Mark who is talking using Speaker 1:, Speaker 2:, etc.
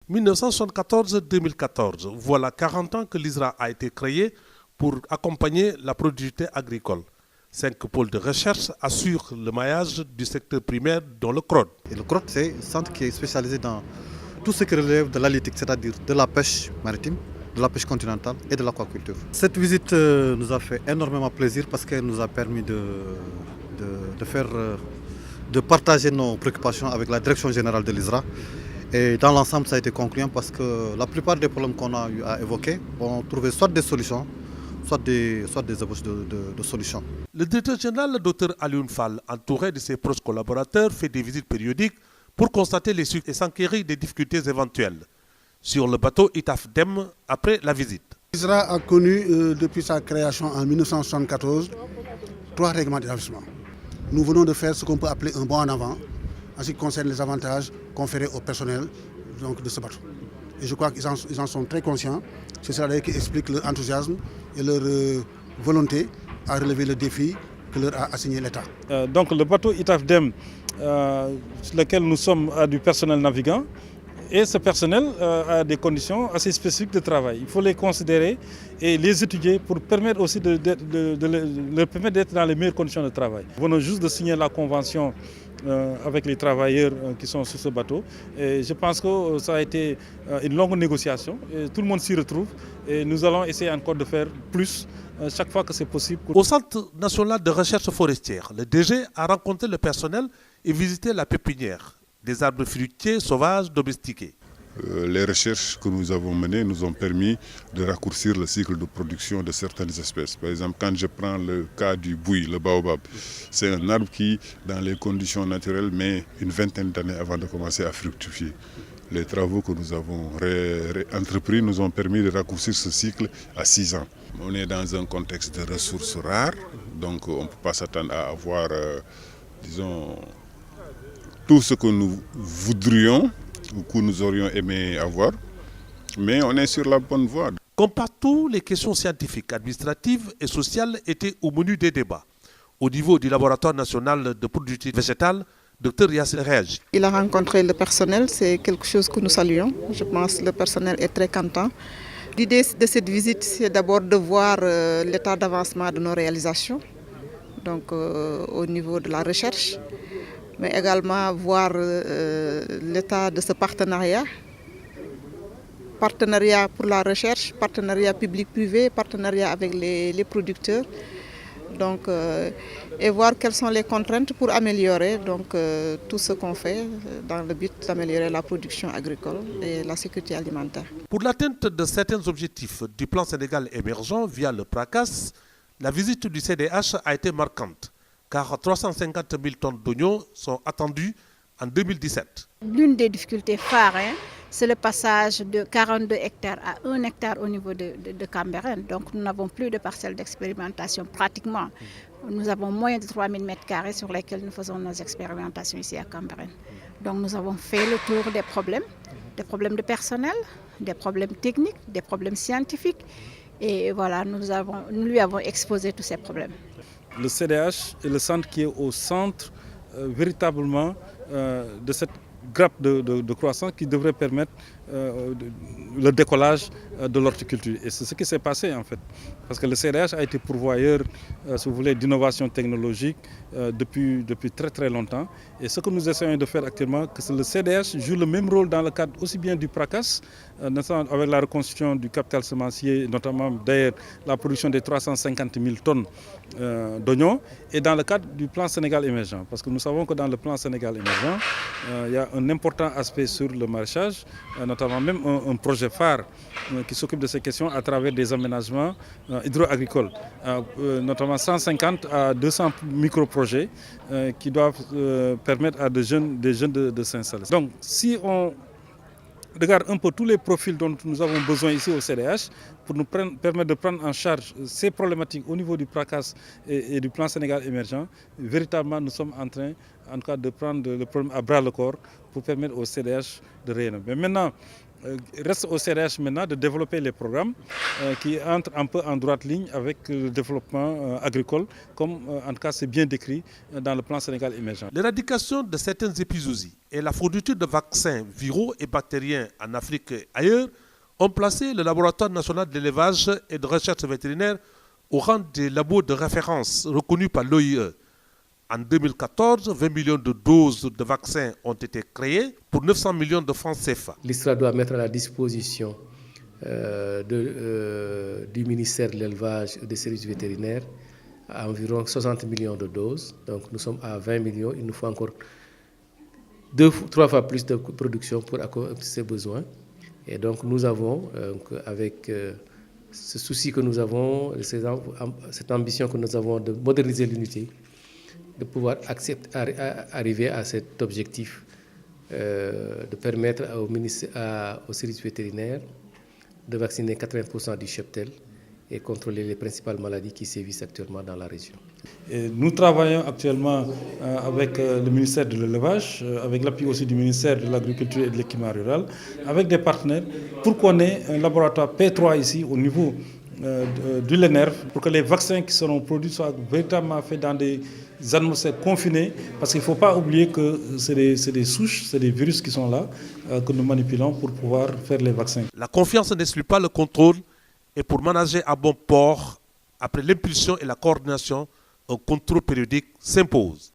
Speaker 1: 1974-2014, voilà 40 ans que l'ISRA a été créé pour accompagner la productivité agricole. 5 pôles de recherche assurent le maillage du secteur primaire dans le CROD.
Speaker 2: Et le CROD, c'est un centre qui est spécialisé dans tout ce qui relève de l'halieutique, c'est-à-dire de la pêche maritime, de la pêche continentale et de l'aquaculture. Cette visite nous a fait énormément plaisir parce qu'elle nous a permis de partager nos préoccupations avec la direction générale de l'ISRA. Et dans l'ensemble, ça a été concluant parce que la plupart des problèmes qu'on a eu à évoquer ont trouvé soit des solutions, soit des ébauches de solutions.
Speaker 1: Le directeur général, le Dr Alioune Fall, entouré de ses proches collaborateurs, fait des visites périodiques pour constater les succès et s'enquérir des difficultés éventuelles. Sur le bateau Itaf Dem, après la visite.
Speaker 3: L'ISRA a connu, depuis sa création en 1974, 3 règlements d'établissement. Nous venons de faire ce qu'on peut appeler un bond en avant, en ce qui concerne les avantages conférés au personnel donc, de ce bateau. Et je crois qu'ils en sont très conscients. C'est cela qui explique leur enthousiasme et leur volonté à relever le défi que leur a assigné l'État.
Speaker 4: Donc le bateau Itaf Dem, sur lequel nous sommes, a du personnel navigant. Et ce personnel a des conditions assez spécifiques de travail. Il faut les considérer et les étudier pour permettre aussi de leur permettre d'être dans les meilleures conditions de travail. Nous venons juste de signer la convention avec les travailleurs qui sont sur ce bateau. Et je pense que ça a été une longue négociation. Et tout le monde s'y retrouve. Et nous allons essayer encore de faire plus chaque fois que c'est possible.
Speaker 1: Au Centre national de recherche forestière, le DG a rencontré le personnel et visité la pépinière des arbres fruitiers sauvages domestiqués.
Speaker 5: Les recherches que nous avons menées nous ont permis de raccourcir le cycle de production de certaines espèces. Par exemple, quand je prends le cas du bouy, le baobab, c'est un arbre qui, dans les conditions naturelles, met une vingtaine d'années avant de commencer à fructifier. Les travaux que nous avons entrepris nous ont permis de raccourcir ce cycle à 6 ans. On est dans un contexte de ressources rares, donc on ne peut pas s'attendre à avoir, disons, tout ce que nous voudrions ou que nous aurions aimé avoir, mais on est sur la bonne voie.
Speaker 1: Comme partout, les questions scientifiques, administratives et sociales étaient au menu des débats. Au niveau du laboratoire national de productivité végétale, Dr Yasser réagit.
Speaker 6: Il a rencontré le personnel, c'est quelque chose que nous saluons. Je pense que le personnel est très content. L'idée de cette visite, c'est d'abord de voir l'état d'avancement de nos réalisations, donc au niveau de la recherche, mais également voir l'état de ce partenariat. Partenariat pour la recherche, partenariat public-privé, partenariat avec les producteurs. Donc, et voir quelles sont les contraintes pour améliorer tout ce qu'on fait dans le but d'améliorer la production agricole et la sécurité alimentaire.
Speaker 1: Pour l'atteinte de certains objectifs du plan Sénégal émergent via le PRACAS, la visite du CDH a été marquante, car 350 000 tonnes d'oignons sont attendues en 2017.
Speaker 7: L'une des difficultés phares, c'est le passage de 42 hectares à 1 hectare au niveau de Cambérène. Donc nous n'avons plus de parcelles d'expérimentation pratiquement. Nous avons moins de 3000 m² sur lesquels nous faisons nos expérimentations ici à Cambérène. Donc nous avons fait le tour des problèmes de personnel, des problèmes techniques, des problèmes scientifiques. Et voilà, nous lui avons exposé tous ces problèmes.
Speaker 4: Le CDH est le centre qui est au centre véritablement de cette grappe de croissance qui devrait permettre le décollage de l'horticulture. Et c'est ce qui s'est passé en fait. Parce que le CDH a été pourvoyeur, si vous voulez, d'innovation technologique depuis très très longtemps. Et ce que nous essayons de faire actuellement, c'est que le CDH joue le même rôle dans le cadre aussi bien du PRACAS, avec la reconstitution du capital semencier, notamment d'ailleurs la production des 350 000 tonnes d'oignons, et dans le cadre du plan Sénégal émergent. Parce que nous savons que dans le plan Sénégal émergent, il y a un important aspect sur le maraîchage, notamment même un projet phare qui s'occupe de ces questions à travers des aménagements hydro-agricoles, notamment 150 à 200 micro-projets qui doivent permettre à des jeunes de s'installer. Donc si on regarde un peu tous les profils dont nous avons besoin ici au CDH pour nous permettre de prendre en charge ces problématiques au niveau du PRACAS et du plan Sénégal émergent, véritablement nous sommes en train en tout cas de prendre le problème à bras le corps pour permettre au CDH de rayonner. Mais maintenant, Reste au CDH maintenant de développer les programmes qui entrent un peu en droite ligne avec le développement agricole, comme en tout cas c'est bien décrit dans le plan Sénégal émergent.
Speaker 1: L'éradication de certaines épizooties et la fourniture de vaccins viraux et bactériens en Afrique et ailleurs ont placé le Laboratoire national d'élevage et de recherche vétérinaire au rang des labos de référence reconnus par l'OIE. En 2014, 20 millions de doses de vaccins ont été créées pour 900 millions de francs CFA.
Speaker 8: L'ISRA doit mettre à la disposition du ministère de l'élevage et des services vétérinaires environ 60 millions de doses. Donc nous sommes à 20 millions, il nous faut encore 2-3 fois plus de production pour accomplir ces besoins. Et donc nous avons, avec ce souci que nous avons, cette ambition que nous avons de moderniser l'unité, de pouvoir arriver à cet objectif de permettre au service vétérinaire de vacciner 80% du cheptel et contrôler les principales maladies qui sévissent actuellement dans la région.
Speaker 4: Et nous travaillons actuellement avec le ministère de l'élevage, avec l'appui aussi du ministère de l'agriculture et de l'équipement rural, avec des partenaires pour qu'on ait un laboratoire P3 ici au niveau du LENERV, pour que les vaccins qui seront produits soient véritablement faits dans des atmosphères confinées, parce qu'il ne faut pas oublier que c'est des souches, c'est des virus qui sont là, que nous manipulons pour pouvoir faire les vaccins.
Speaker 1: La confiance n'exclut pas le contrôle, et pour manager à bon port, après l'impulsion et la coordination, un contrôle périodique s'impose.